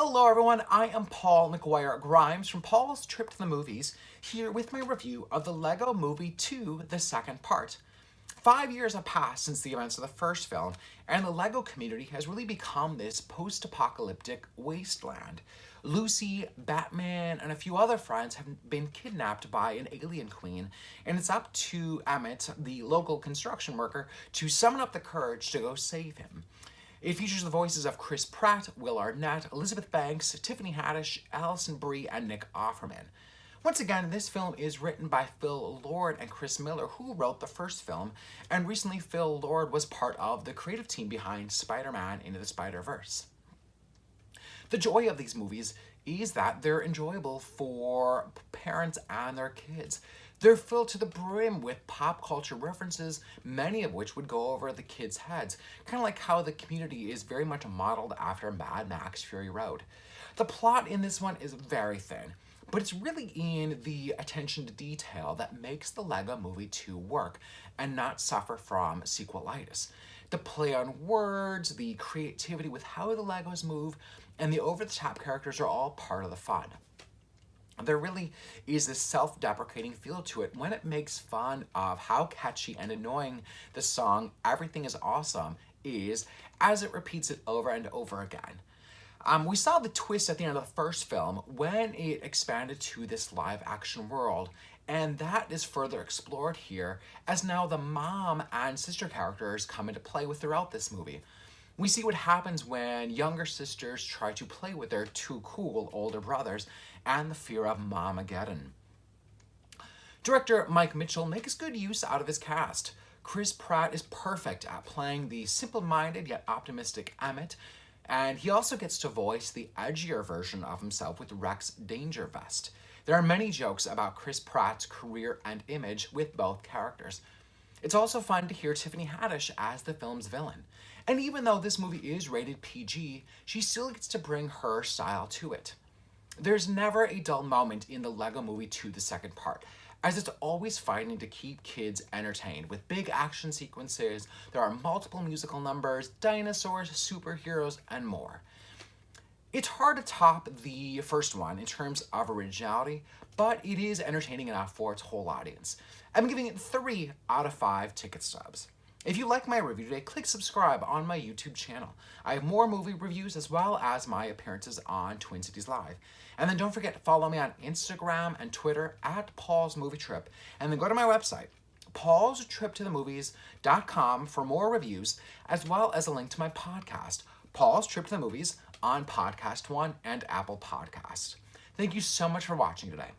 Hello everyone, I am Paul McGuire Grimes from Paul's Trip to the Movies, here with my review of the Lego Movie 2, the second part. 5 years have passed since the events of the first film, and the Lego community has really become this post-apocalyptic wasteland. Lucy, Batman, and a few other friends have been kidnapped by an alien queen, and it's up to Emmett, the local construction worker, to summon up the courage to go save him. It features the voices of Chris Pratt, Will Arnett, Elizabeth Banks, Tiffany Haddish, Alison Brie, and Nick Offerman. Once again, this film is written by Phil Lord and Chris Miller, who wrote the first film, and recently Phil Lord was part of the creative team behind Spider-Man Into the Spider-Verse. The joy of these movies is that they're enjoyable for parents and their kids. They're filled to the brim with pop culture references, many of which would go over the kids' heads, kind of like how the community is very much modeled after Mad Max Fury Road. The plot in this one is very thin, but it's really in the attention to detail that makes the Lego Movie 2 work and not suffer from sequel-itis. The play on words, the creativity with how the Legos move, and the over-the-top characters are all part of the fun. There really is this self-deprecating feel to it when it makes fun of how catchy and annoying the song "Everything is Awesome" is as it repeats it over and over again. We saw the twist at the end of the first film when it expanded to this live-action world, and that is further explored here as now the mom and sister characters come into play with throughout this movie. We see what happens when younger sisters try to play with their too cool older brothers and the fear of Momageddon. Director Mike Mitchell makes good use out of his cast. Chris Pratt is perfect at playing the simple-minded yet optimistic Emmett, and he also gets to voice the edgier version of himself with Rex Dangervest. There are many jokes about Chris Pratt's career and image with both characters. It's also fun to hear Tiffany Haddish as the film's villain. And even though this movie is rated PG, she still gets to bring her style to it. There's never a dull moment in the Lego Movie 2, the second part, as it's always fighting to keep kids entertained with big action sequences. There are multiple musical numbers, dinosaurs, superheroes, and more. It's hard to top the first one in terms of originality, but it is entertaining enough for its whole audience. I'm giving it 3 out of 5 ticket stubs. If you like my review today, click subscribe on my YouTube channel. I have more movie reviews as well as my appearances on Twin Cities Live. And then don't forget to follow me on Instagram and Twitter at Paul's Movie Trip. And then go to my website, paulstriptothemovies.com, for more reviews, as well as a link to my podcast, Paul's Trip to the Movies, on Podcast One and Apple Podcasts. Thank you so much for watching today.